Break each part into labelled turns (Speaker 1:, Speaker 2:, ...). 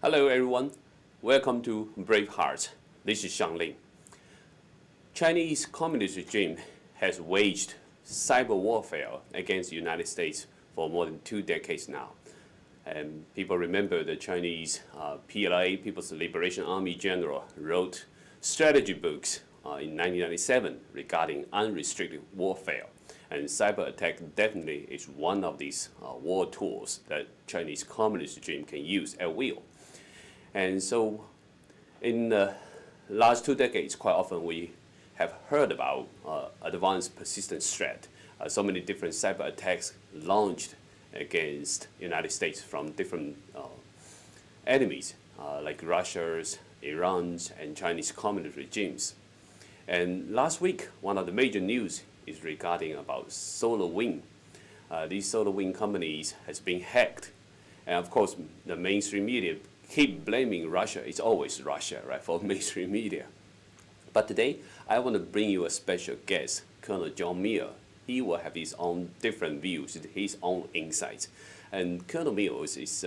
Speaker 1: Hello everyone, welcome to BraveHearts. This is Xiangling. Chinese Communist regime has waged cyber warfare against the United States for more than 2 decades now. And people remember the Chinese PLA, People's Liberation Army General, wrote strategy books in 1997 regarding unrestricted warfare. And cyber attack definitely is one of these war tools that Chinese Communist regime can use at will. And so in the last 2 decades, quite often we have heard about advanced persistent threat. So many different cyber attacks launched against the United States from different enemies, like Russia's, Iran's, and Chinese communist regimes. And last week, one of the major news is regarding about Solarwind. These Solarwind companies has been hacked. And of course, the mainstream media keep blaming Russia. It's always Russia, right, for mainstream media. But today, I want to bring you a special guest, Colonel John Miller. He will have his own different views, his own insights. And Colonel Miller is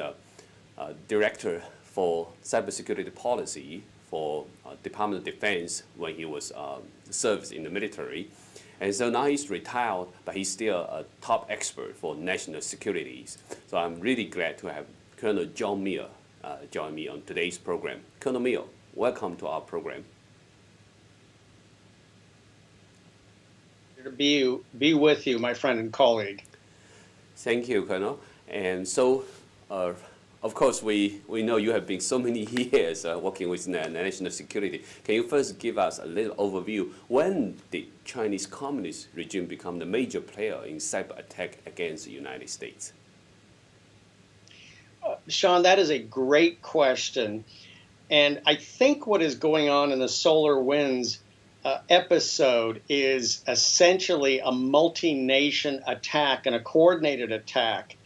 Speaker 1: Director for Cybersecurity Policy for Department of Defense when he was served in the military. And so now he's retired, but he's still a top expert for national security. So I'm really glad to have Colonel John Miller join me on today's program. Colonel Miller, welcome to our program.
Speaker 2: To be with you, my friend and colleague.
Speaker 1: Thank you, Colonel. And so, of course, we know you have been so many years working with national security. Can you first give us a little overview? When did Chinese Communist regime become the major player in cyber attack against the United States?
Speaker 2: Sean, that is a great question. And I think what is going on in the SolarWinds episode is essentially a multi-nation attack and a coordinated attack.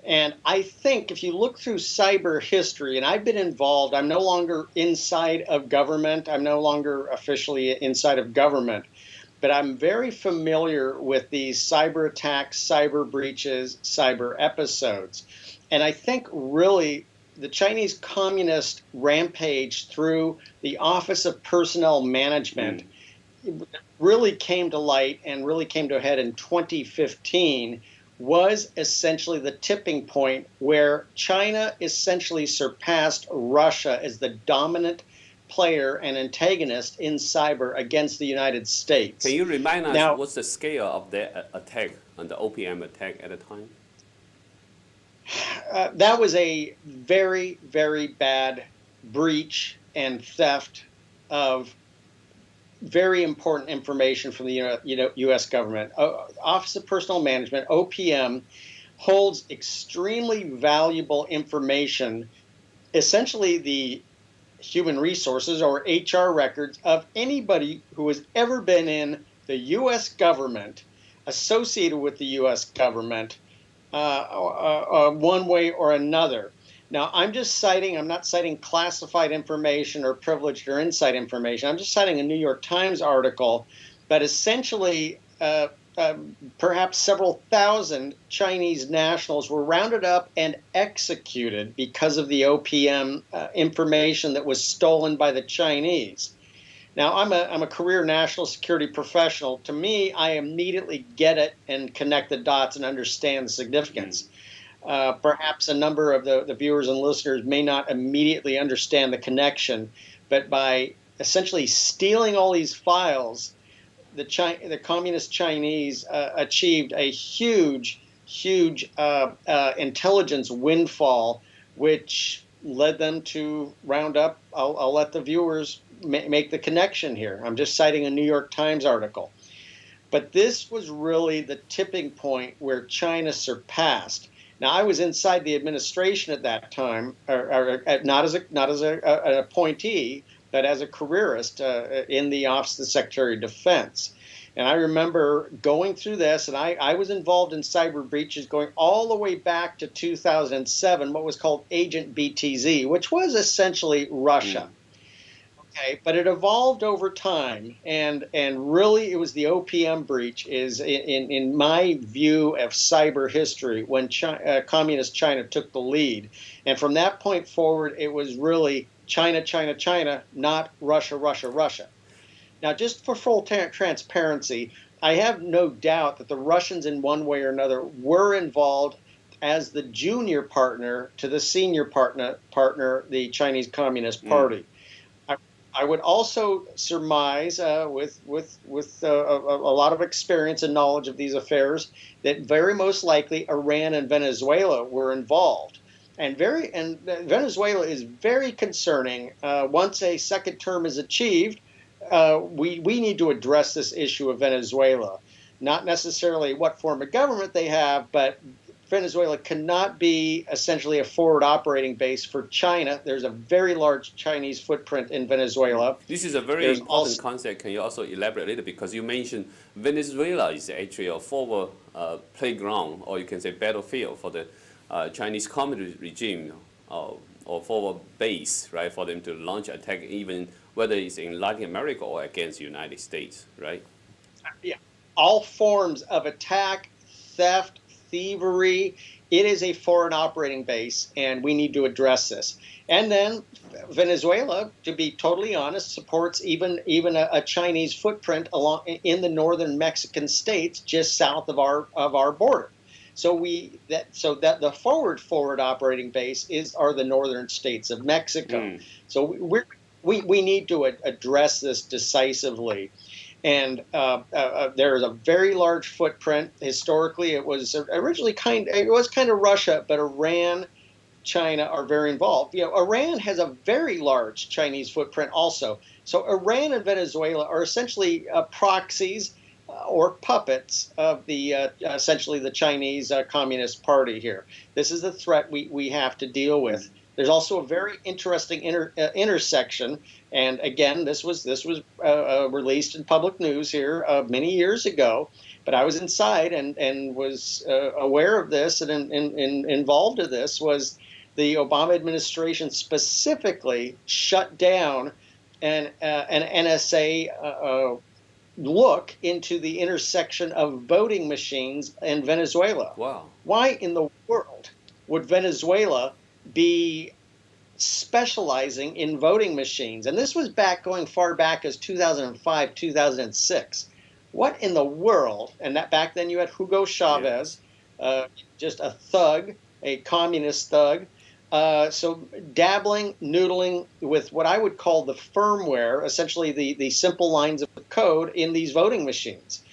Speaker 2: And I think if you look through cyber history, and I've been involved, I'm no longer inside of government, I'm no longer officially inside of government, but I'm very familiar with these cyber attacks, cyber breaches, cyber episodes. And I think really the Chinese Communist rampage through the Office of Personnel Management really came to light and really came to a head in 2015 was essentially the tipping point where China essentially surpassed Russia as the dominant player and antagonist in cyber against the United States.
Speaker 1: Can you remind us now, what's the scale of the attack on the OPM attack at the time?
Speaker 2: That was a very, very bad breach and theft of very important information from the U.S. government. Office of Personnel Management, OPM, holds extremely valuable information, essentially the human resources or HR records of anybody who has ever been in the U.S. government, associated with the U.S. government, one way or another. Now, I'm not citing classified information or privileged or inside information. I'm just citing a New York Times article, but essentially perhaps several thousand Chinese nationals were rounded up and executed because of the OPM information that was stolen by the Chinese. Now, I'm a career national security professional. To me, I immediately get it and connect the dots and understand the significance. Perhaps a number of the viewers and listeners may not immediately understand the connection, but by essentially stealing all these files, the Communist Chinese achieved a huge intelligence windfall, which led them to round up. I'll let the viewers make the connection here. I'm just citing a New York Times article. But this was really the tipping point where China surpassed. Now, I was inside the administration at that time, not as an appointee, but as a careerist in the Office of the Secretary of Defense. And I remember going through this, and I was involved in cyber breaches going all the way back to 2007, what was called Agent BTZ, which was essentially Russia. Okay, but it evolved over time, and really it was the OPM breach is in my view of cyber history when communist China took the lead, and from that point forward it was really China, China, China, not Russia, Russia, Russia. Now, just for full transparency, I have no doubt that the Russians, in one way or another, were involved as the junior partner to the senior partner, the Chinese Communist Party. I, I would also surmise, with a lot of experience and knowledge of these affairs, that very most likely Iran and Venezuela were involved. And Venezuela is very concerning. Once a second term is achieved, we need to address this issue of Venezuela, not necessarily what form of government they have, but Venezuela cannot be essentially a forward operating base for China. There's a very large Chinese footprint in Venezuela.
Speaker 1: This is a very important concept. Can you also elaborate a little bit? Because you mentioned Venezuela is actually a forward playground, or you can say battlefield for the Chinese communist regime, or forward base, right, for them to launch attack, even whether it's in Latin America or against the United States, right?
Speaker 2: Yeah, all forms of attack, theft, thievery. It is a foreign operating base, and we need to address this. And then Venezuela, to be totally honest, supports even a Chinese footprint along in the northern Mexican states, just south of our border. So that the forward operating base are the northern states of Mexico. So we need to address this decisively. And there is a very large footprint. Historically, it was originally kind of Russia, but Iran, China are very involved. Iran has a very large Chinese footprint also. So Iran and Venezuela are essentially proxies or puppets of essentially the Chinese Communist Party here. This is the threat we have to deal with. There's also a very interesting intersection, and again, this was released in public news here many years ago. But I was inside and was aware of this and involved in this. Was the Obama administration specifically shut down an NSA look into the intersection of voting machines in Venezuela?
Speaker 1: Wow!
Speaker 2: Why in the world would Venezuela be specializing in voting machines? And this was going far back as 2005, 2006. What in the world? And that back then you had Hugo Chavez, just a thug, a communist thug. So dabbling, noodling with what I would call the firmware, essentially the simple lines of code in these voting machines.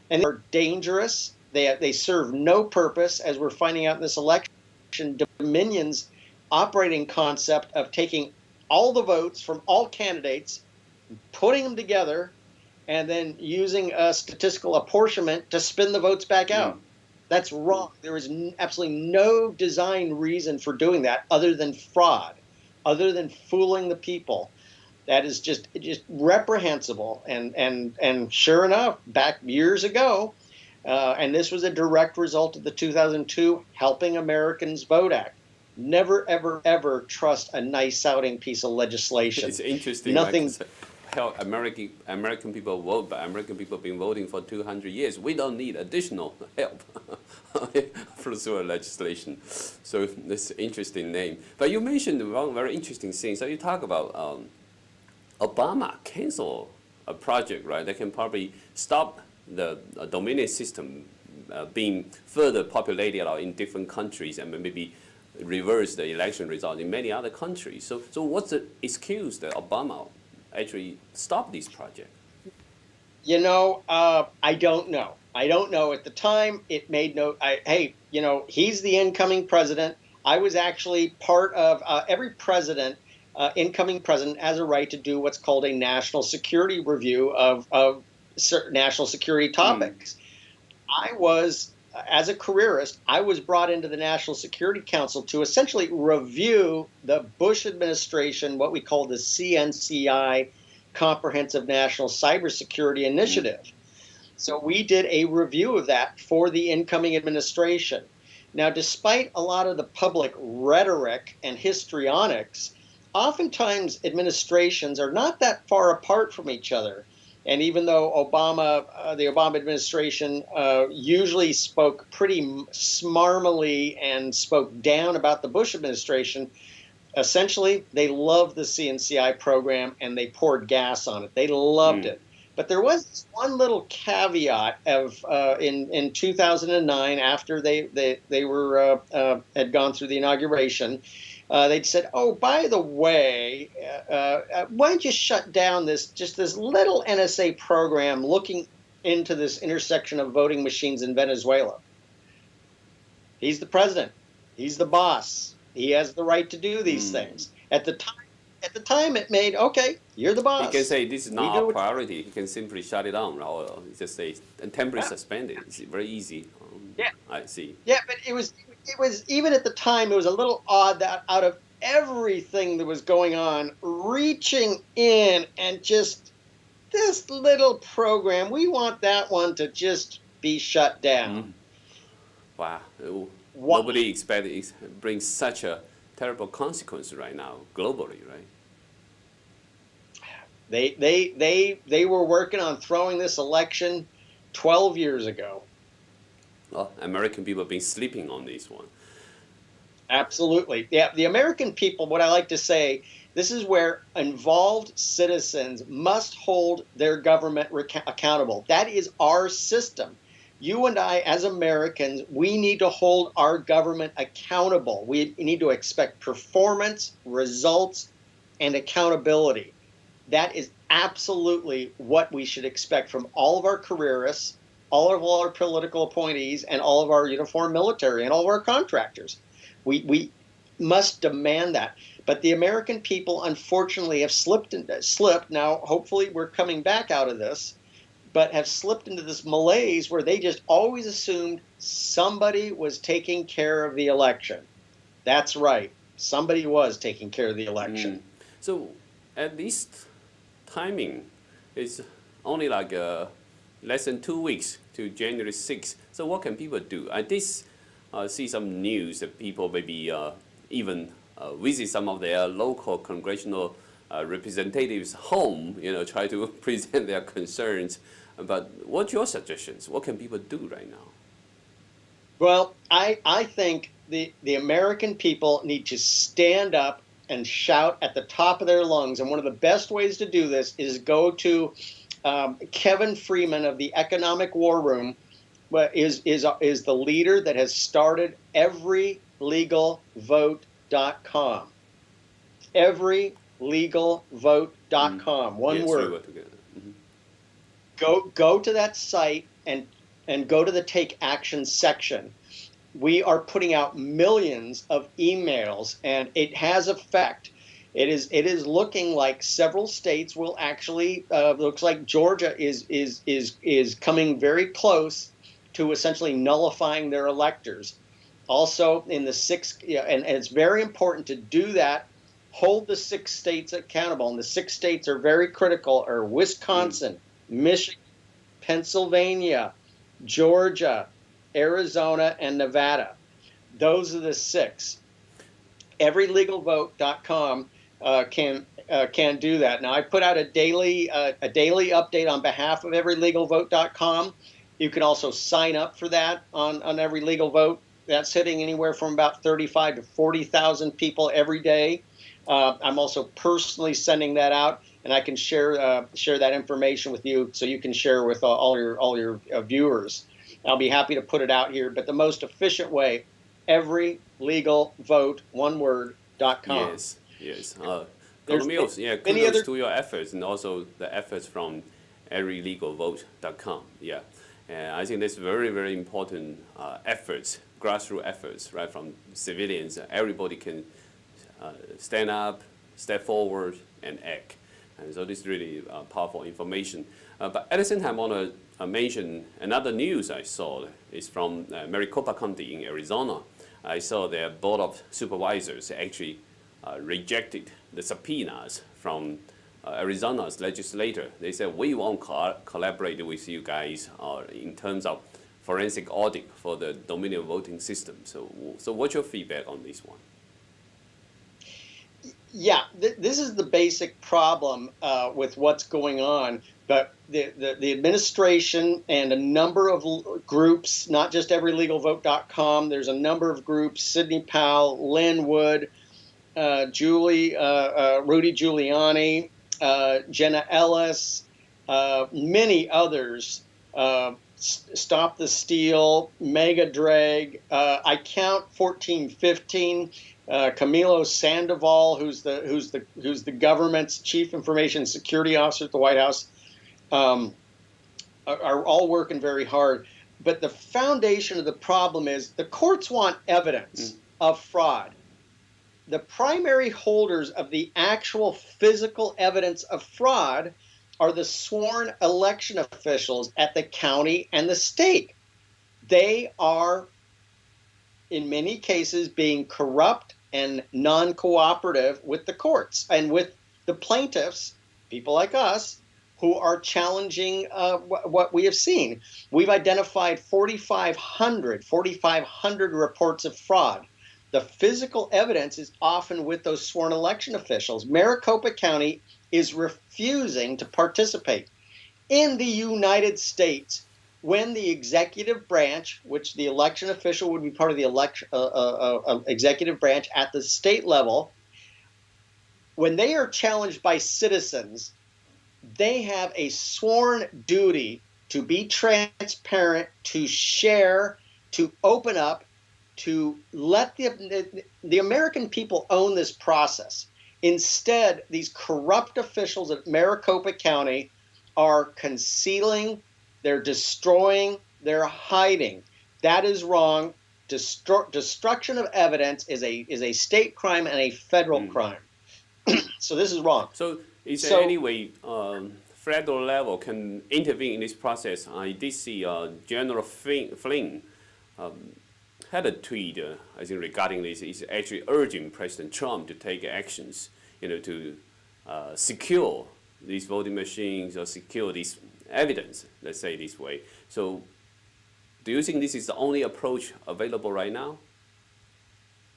Speaker 2: And they're dangerous. They serve no purpose, as we're finding out in this election. Dominion's operating concept of taking all the votes from all candidates, putting them together, and then using a statistical apportionment to spin the votes back out. That's wrong. There is absolutely no design reason for doing that other than fraud, other than fooling the people. That is just reprehensible. And sure enough, back years ago, and this was a direct result of the 2002 Helping Americans Vote Act. Never, ever, ever trust a nice-sounding piece of legislation.
Speaker 1: It's interesting.
Speaker 2: Nothing.
Speaker 1: How American people vote, but American people have been voting for 200 years. We don't need additional help through legislation. So this interesting name. But you mentioned one very interesting thing. So you talk about Obama cancel a project, right? That can probably stop the Dominion system being further populated in different countries and maybe reverse the election result in many other countries. So what's the excuse that Obama actually stopped this project?
Speaker 2: I don't know. I don't know. At the time, it made he's the incoming president. I was actually part of every incoming president has a right to do what's called a national security review of national security topics. I was, as a careerist, I was brought into the National Security Council to essentially review the Bush administration, what we call the CNCI, Comprehensive National Cybersecurity Initiative. So we did a review of that for the incoming administration. Now, despite a lot of the public rhetoric and histrionics, oftentimes administrations are not that far apart from each other. And even though the Obama administration usually spoke pretty smarmily and spoke down about the Bush administration, essentially they loved the CNCI program and they poured gas on it. They loved it. But there was this one little caveat of in 2009, after they were had gone through the inauguration. They'd said, "Oh, by the way, why don't you shut down this little NSA program looking into this intersection of voting machines in Venezuela?" He's the president. He's the boss. He has the right to do these things. At the time, it made, okay, you're the boss.
Speaker 1: He can say this is not our priority. He can simply shut it down, or just say temporarily suspend it. It's very easy.
Speaker 2: Yeah,
Speaker 1: I see.
Speaker 2: Yeah, but it was even at the time, it was a little odd that out of everything that was going on, reaching in and just this little program, we want that one to just be shut down.
Speaker 1: Wow. Nobody expected it brings such a terrible consequence right now globally, right?
Speaker 2: They were working on throwing this election 12 years ago.
Speaker 1: Well, American people have been sleeping on this one.
Speaker 2: Absolutely. Yeah, the American people, what I like to say, this is where involved citizens must hold their government accountable. That is our system. You and I, as Americans, we need to hold our government accountable. We need to expect performance, results, and accountability. That is absolutely what we should expect from all of our careerists, all of our political appointees, and all of our uniformed military and all of our contractors. We must demand that. But the American people, unfortunately, have slipped. Now, hopefully, we're coming back out of this, but have slipped into this malaise where they just always assumed somebody was taking care of the election. That's right. Somebody was taking care of the election.
Speaker 1: So at least timing is only like less than 2 weeks to January 6th. So what can people do? I did see some news that people maybe even visit some of their local congressional representatives' home, try to present their concerns. But what's your suggestions? What can people do right now?
Speaker 2: Well, I think the American people need to stand up and shout at the top of their lungs. And one of the best ways to do this is go to Kevin Freeman of the Economic War Room, is the leader that has started everylegalvote.com. Everylegalvote.com. One word. Go to that site and go to the Take Action section. We are putting out millions of emails, and it has effect. It is looking like several states will actually looks like Georgia is coming very close to essentially nullifying their electors. Also, in the and it's very important to do that. Hold the 6 states accountable, and the 6 states are very critical: are Wisconsin, Michigan, Pennsylvania, Georgia, Arizona, and Nevada. Those are the 6. Everylegalvote.com can do that. Now, I put out a daily update on behalf of everylegalvote.com. You can also sign up for that on Every Legal Vote. That's hitting anywhere from about 35 to 40,000 people every day. I'm also personally sending that out, and I can share that information with you, so you can share with all your viewers. I'll be happy to put it out here. But the most efficient way, everylegalvote, one word.com.
Speaker 1: Yes. Kudos to your efforts, and also the efforts from everylegalvote.com. Yeah, and I think that's very, very important efforts, grassroots efforts, right, from civilians. Everybody can stand up, step forward, and act. And so this is really powerful information. But at the same time, I want to mention another news I saw is from Maricopa County in Arizona. I saw their board of supervisors actually rejected the subpoenas from Arizona's legislator. They said, we won't collaborate with you guys in terms of forensic audit for the Dominion voting system. So what's your feedback on this one?
Speaker 2: Yeah, this is the basic problem with what's going on. But the administration and a number of groups, not just everylegalvote.com, there's a number of groups, Sidney Powell, Lynn Wood, Rudy Giuliani, Jenna Ellis, many others, Stop the Steal, Mega Drag. I count 14, 15. Camilo Sandoval, who's the government's chief information security officer at the White House, are all working very hard. But the foundation of the problem is the courts want evidence of fraud. The primary holders of the actual physical evidence of fraud are the sworn election officials at the county and the state. They are, in many cases, being corrupt and non-cooperative with the courts and with the plaintiffs, people like us, who are challenging what we have seen. We've identified 4,500 reports of fraud. The physical evidence is often with those sworn election officials. Maricopa County is refusing to participate. In the United States, when the executive branch, which the election official would be part of the executive branch at the state level, when they are challenged by citizens, they have a sworn duty to be transparent, to share, to open up, to let the American people own this process. Instead, these corrupt officials at Maricopa County are concealing, they're destroying, they're hiding. That is wrong. Destruction of evidence is a state crime and a federal crime. So this is wrong.
Speaker 1: So is there any way federal level can intervene in this process? I did see General Flynn had a tweet, I think, regarding this. Is actually urging President Trump to take actions, to secure these voting machines or secure this evidence. Let's say this way. So, do you think this is the only approach available right now?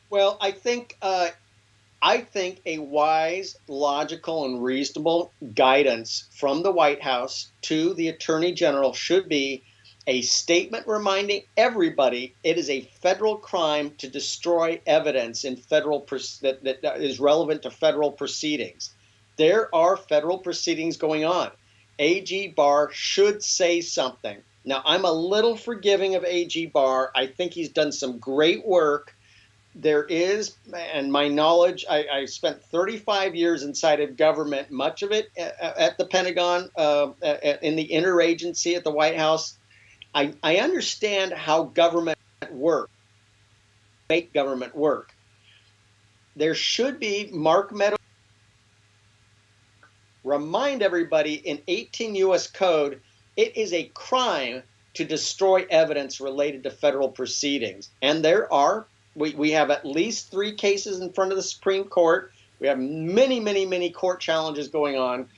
Speaker 2: Well, I think a wise, logical, and reasonable guidance from the White House to the Attorney General should be a statement reminding everybody it is a federal crime to destroy evidence in that is relevant to federal proceedings. There are federal proceedings going on. AG Barr should say something. Now, I'm a little forgiving of AG Barr. I think he's done some great work. There is, and my knowledge, I spent 35 years inside of government, much of it at the Pentagon, in the interagency at the White House. I understand how government works, make government work. There should be, Mark Meadows, remind everybody in 18 U.S. Code, it is a crime to destroy evidence related to federal proceedings. And we have at least 3 cases in front of the Supreme Court. We have many court challenges going on.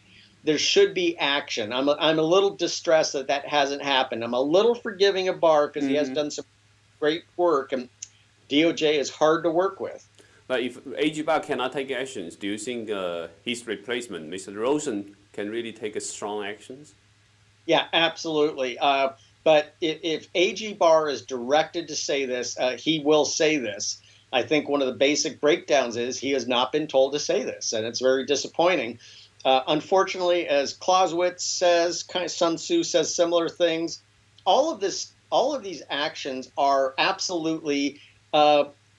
Speaker 2: There should be action. I'm a little distressed that hasn't happened. I'm a little forgiving of Barr because he has done some great work, and DOJ is hard to work with.
Speaker 1: But if AG Barr cannot take actions, do you think his replacement, Mr. Rosen, can really take strong actions?
Speaker 2: Yeah, absolutely. But if AG Barr is directed to say this, he will say this. I think one of the basic breakdowns is he has not been told to say this, and it's very disappointing. Unfortunately, as Clausewitz says, kind of Sun Tzu says similar things. All of these actions are absolutely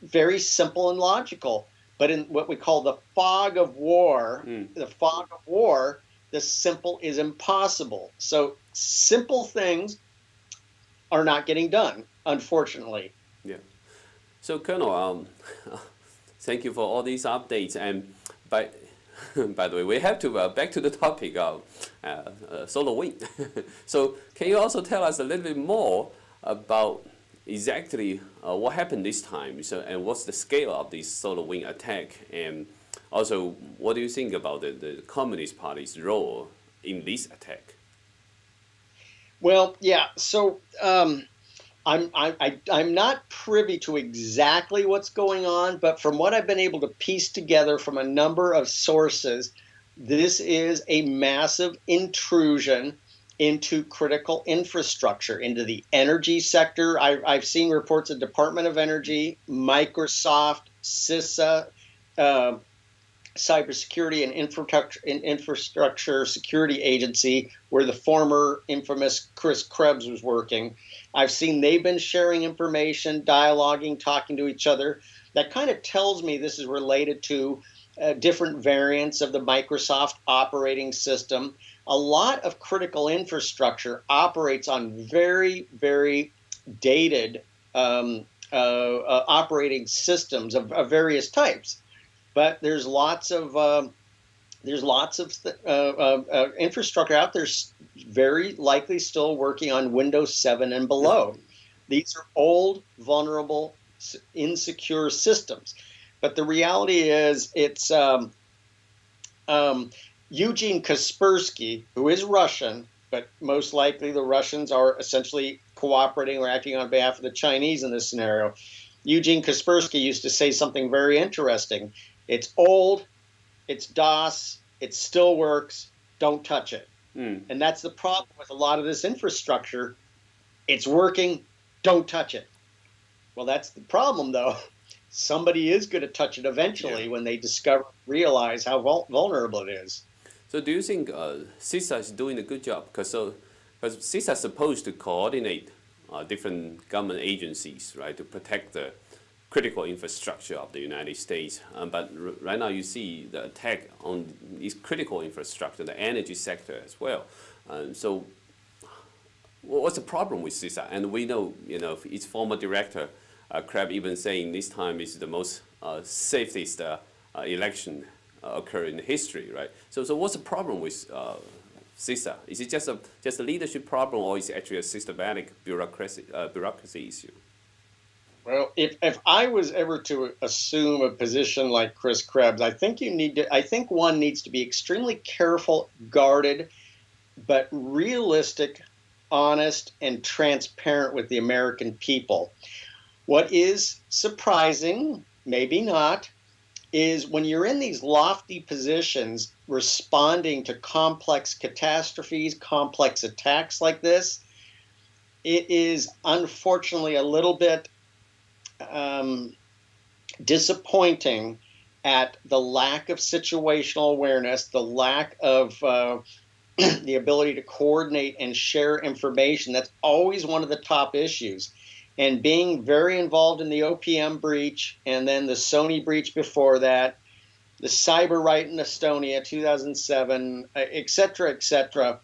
Speaker 2: very simple and logical. But in what we call the fog of war, the simple is impossible. So simple things are not getting done, unfortunately.
Speaker 1: Yeah. So, Colonel, thank you for all these updates. And by the way, we have to back to the topic of SolarWind. So, can you also tell us a little bit more about exactly what happened this time? So, and what's the scale of this SolarWind attack? And also, what do you think about the Communist Party's role in this attack?
Speaker 2: Well, yeah. So I'm not privy to exactly what's going on, but from what I've been able to piece together from a number of sources, this is a massive intrusion into critical infrastructure, into the energy sector. I've seen reports of Department of Energy, Microsoft, CISA, uh, Cybersecurity and Infrastructure Security Agency, where the former infamous Chris Krebs was working. I've seen they've been sharing information, dialoguing, talking to each other. That kind of tells me this is related to different variants of the Microsoft operating system. A lot of critical infrastructure operates on very, very dated operating systems of various types. But there's lots of infrastructure out there very likely still working on Windows 7 and below. These are old, vulnerable, insecure systems. But the reality is it's Eugene Kaspersky, who is Russian, but most likely the Russians are essentially cooperating or acting on behalf of the Chinese in this scenario. Eugene Kaspersky used to say something very interesting. It's old, it's DOS, it still works, don't touch it. And that's the problem with a lot of this infrastructure. It's working, don't touch it. Well, that's the problem, though. Somebody is going to touch it eventually when they realize how vulnerable it is.
Speaker 1: So do you think CISA is doing a good job? Because CISA is supposed to coordinate different government agencies, right, to protect the critical infrastructure of the United States. But right now you see the attack on this critical infrastructure, the energy sector as well. So what's the problem with CISA? And we know, its former director, Krebs, even saying this time is the most safest election occurred in history, right? So what's the problem with CISA? Is it just a leadership problem, or is it actually a systematic bureaucracy issue?
Speaker 2: Well, if I was ever to assume a position like Chris Krebs, I think one needs to be extremely careful, guarded, but realistic, honest, and transparent with the American people. What is surprising, maybe not, is when you're in these lofty positions responding to complex catastrophes, complex attacks like this, it is unfortunately a little bit disappointing at the lack of situational awareness, the lack of the ability to coordinate and share information. That's always one of the top issues. And being very involved in the OPM breach, and then the Sony breach before that, the cyber right in Estonia, 2007, et cetera,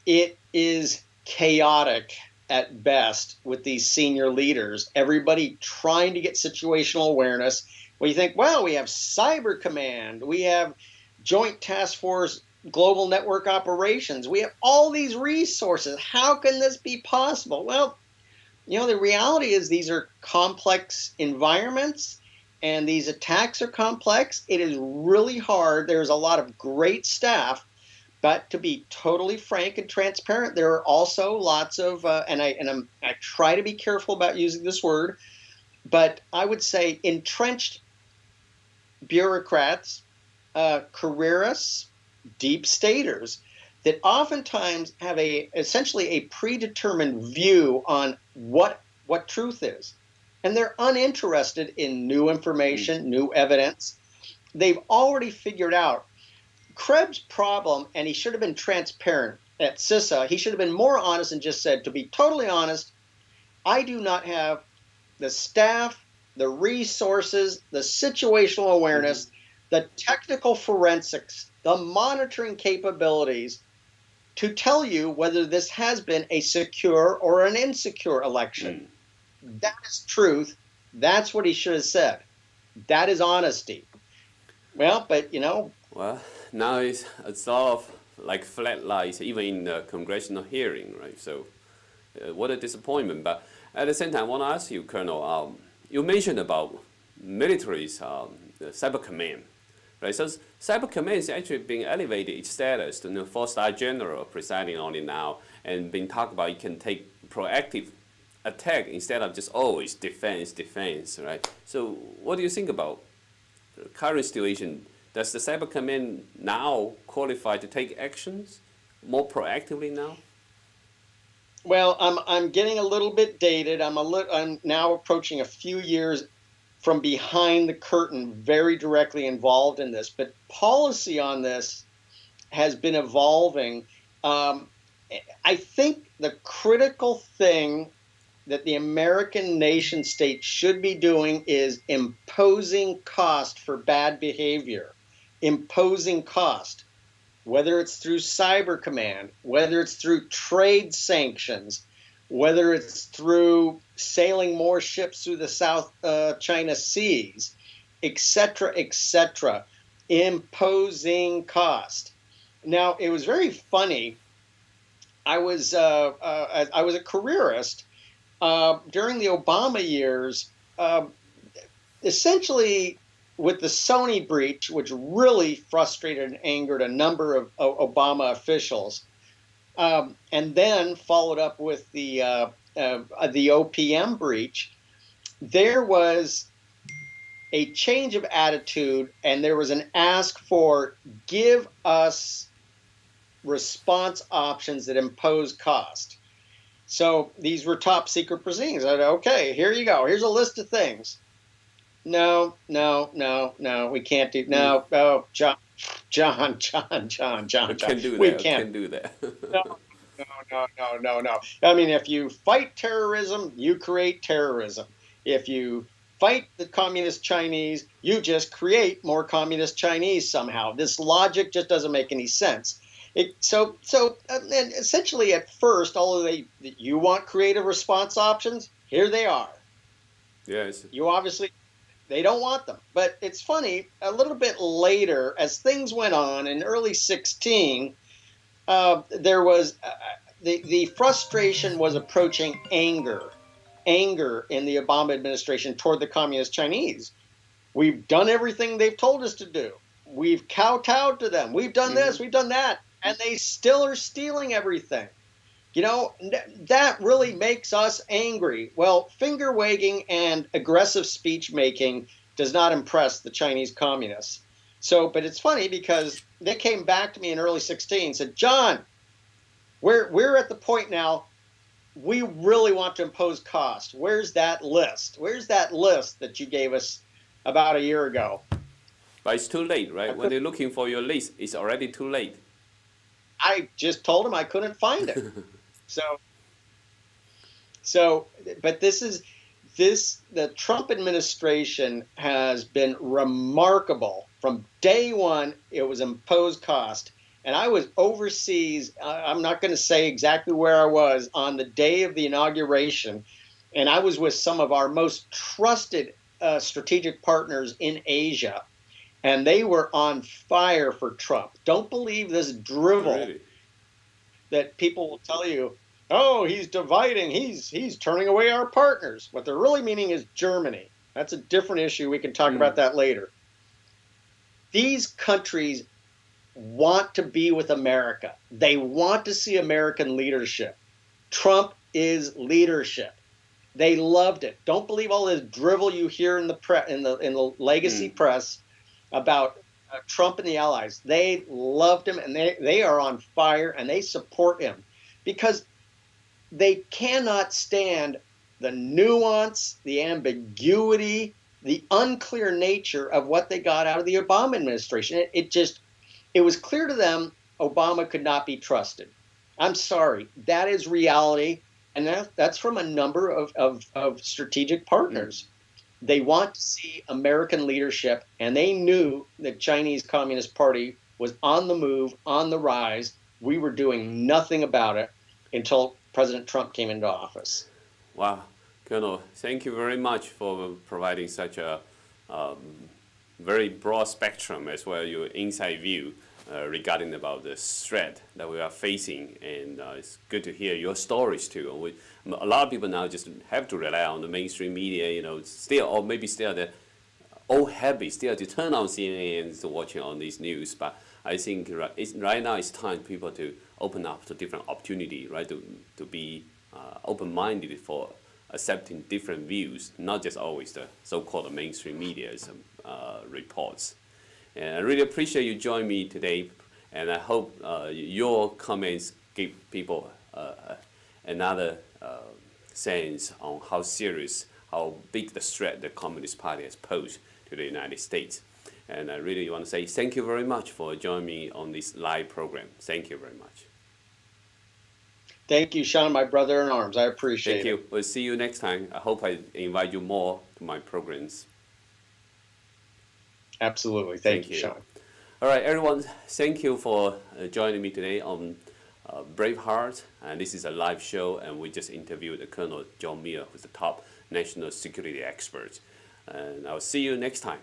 Speaker 2: it is chaotic at best with these senior leaders. Everybody trying to get situational awareness. Well, you think, well, we have Cyber Command, we have Joint Task Force Global Network Operations, we have all these resources. How can this be possible? Well, the reality is these are complex environments, and these attacks are complex. It is really hard. There's a lot of great staff, but to be totally frank and transparent, there are also lots of, I try to be careful about using this word, but I would say entrenched bureaucrats, careerists, deep staters that oftentimes have essentially a predetermined view on what truth is. And they're uninterested in new information, new evidence. They've already figured out Krebs' problem, and he should have been transparent at CISA. He should have been more honest and just said, to be totally honest, I do not have the staff, the resources, the situational awareness, the technical forensics, the monitoring capabilities to tell you whether this has been a secure or an insecure election. That is truth. That's what he should have said. That is honesty. Well, but
Speaker 1: Well, now it's all of like flat lies, even in the congressional hearing, right? So what a disappointment. But at the same time, I want to ask you, Colonel, you mentioned about military's cyber command. Right, so Cyber Command is actually being elevated its status to 4-star general presiding on it now, and being talked about it can take proactive attack instead of just always defense, right? So what do you think about the current situation? Does the Cyber Command now qualify to take actions more proactively now?
Speaker 2: Well, I'm getting a little bit dated. I'm now approaching a few years from behind the curtain, very directly involved in this. But policy on this has been evolving. Um, I think the critical thing that the American nation state should be doing is imposing cost for bad behavior, imposing cost, whether it's through cyber command, whether it's through trade sanctions, whether it's through sailing more ships through the South China Seas, etc., imposing cost. Now, it was very funny. I was a careerist during the Obama years. Essentially, with the Sony breach, which really frustrated and angered a number of Obama officials, and then followed up with the OPM breach, there was a change of attitude, and there was an ask for give us response options that impose cost. So these were top secret proceedings. I said, okay, here you go. Here's a list of things. No, we can't do. No, oh, John.
Speaker 1: Can do
Speaker 2: We
Speaker 1: that.
Speaker 2: can't.
Speaker 1: Can do that.
Speaker 2: No. I mean, if you fight terrorism, you create terrorism. If you fight the communist Chinese, you just create more communist Chinese somehow. This logic just doesn't make any sense. And essentially at first, although you want creative response options, here they are.
Speaker 1: Yes.
Speaker 2: You obviously, they don't want them. But it's funny, a little bit later, as things went on in early 16, there was the frustration was approaching anger in the Obama administration toward the communist Chinese. We've done everything they've told us to do. We've kowtowed to them. We've done this, we've done that, and they still are stealing everything. You know, that really makes us angry. Well, finger wagging and aggressive speech making does not impress the Chinese communists. So, but it's funny because they came back to me in early 16 and said, John, we're at the point now, we really want to impose cost. Where's that list? Where's that list that you gave us about a year ago?
Speaker 1: But it's too late, right? When they're looking for your list, it's already too late.
Speaker 2: I just told them I couldn't find it. So, but the Trump administration has been remarkable. From day one, it was imposed cost. And I was overseas, I'm not going to say exactly where I was, on the day of the inauguration. And I was with some of our most trusted strategic partners in Asia. And they were on fire for Trump. Don't believe this drivel that people will tell you, oh, he's dividing, he's turning away our partners. What they're really meaning is Germany. That's a different issue. We can talk about that later. These countries want to be with America. They want to see American leadership. Trump is leadership. They loved it. Don't believe all this drivel you hear in the legacy press about Trump and the allies. They loved him, and they are on fire, and they support him because they cannot stand the nuance, the ambiguity, the unclear nature of what they got out of the Obama administration. It was clear to them Obama could not be trusted. I'm sorry. That is reality, and that's from a number of strategic partners. They want to see American leadership, and they knew the Chinese Communist Party was on the move, on the rise. We were doing nothing about it until President Trump came into office.
Speaker 1: Wow. Colonel, thank you very much for providing such a very broad spectrum as well, your inside view regarding about the threat that we are facing. And it's good to hear your stories too. A lot of people now just have to rely on the mainstream media, still, or maybe still the old habit, still to turn on CNN and to watching on these news. But I think right now it's time for people to open up to different opportunity, right? To be open-minded for accepting different views, not just always the so-called mainstream media's reports. And I really appreciate you joining me today, and I hope your comments give people another sense on how serious, how big the threat the Communist Party has posed to the United States. And I really want to say thank you very much for joining me on this live program. Thank you very much.
Speaker 2: Thank you, Sean, my brother in arms. I appreciate it.
Speaker 1: Thank you. We'll see you next time. I hope I invite you more to my programs.
Speaker 2: Absolutely. Thank you, Sean.
Speaker 1: All right, everyone, thank you for joining me today on BraveHearts. And this is a live show, and we just interviewed Colonel John Miller, who's the top national security expert. And I'll see you next time.